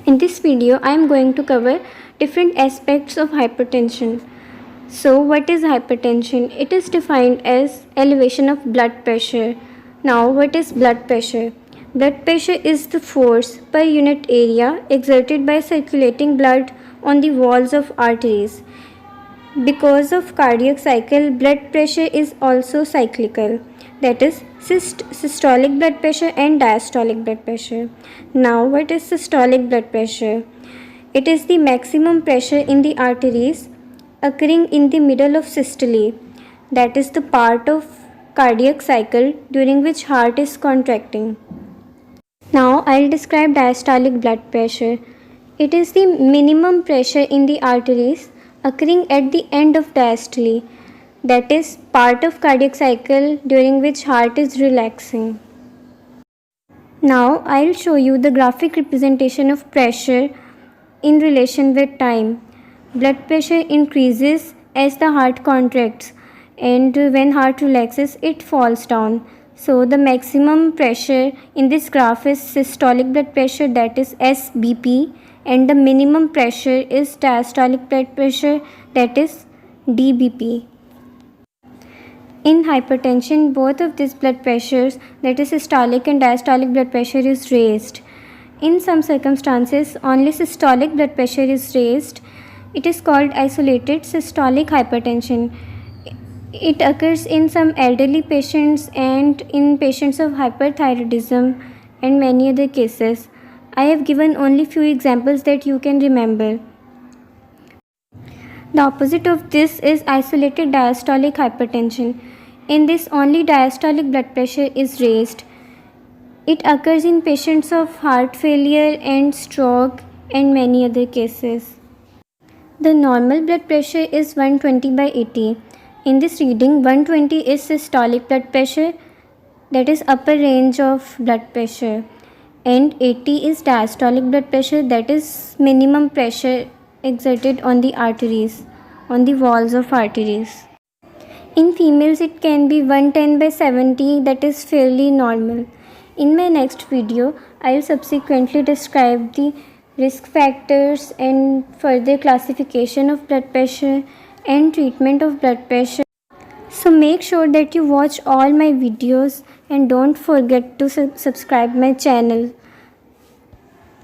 In this video, I am going to cover different aspects of hypertension. So, what is hypertension? It is defined as elevation of blood pressure. Now, what is blood pressure? Blood pressure is the force per unit area exerted by circulating blood on the walls of arteries. Because of cardiac cycle, blood pressure is also cyclical, that is systolic blood pressure and diastolic blood pressure. Now, what is systolic blood pressure? It is the maximum pressure in the arteries occurring in the middle of systole, that is the part of cardiac cycle during which heart is contracting. Now, I'll describe diastolic blood pressure. It is the minimum pressure in the arteries occurring at the end of diastole, that is part of cardiac cycle during which heart is relaxing. Now I'll show you the graphic representation of pressure in relation with time. Blood pressure increases as the heart contracts, and when heart relaxes it falls down. So the maximum pressure in this graph is systolic blood pressure, that is SBP, and the minimum pressure is diastolic blood pressure, that is DBP. In hypertension, both of these blood pressures, that is systolic and diastolic blood pressure, is raised. In some circumstances, only systolic blood pressure is raised. It is called isolated systolic hypertension. It occurs in some elderly patients and in patients of hyperthyroidism and many other cases. I have given only few examples that you can remember. The opposite of this is isolated diastolic hypertension. In this, only diastolic blood pressure is raised. It occurs in patients of heart failure and stroke and many other cases. The normal blood pressure is 120/80. In this reading, 120 is systolic blood pressure, that is upper range of blood pressure, and 80 is diastolic blood pressure, that is minimum pressure exerted on the arteries, on the walls of arteries. In females, it can be 110/70, that is fairly normal. In my next video, I will subsequently describe the risk factors and further classification of blood pressure and treatment of blood pressure. So make sure that you watch all my videos and don't forget to subscribe my channel.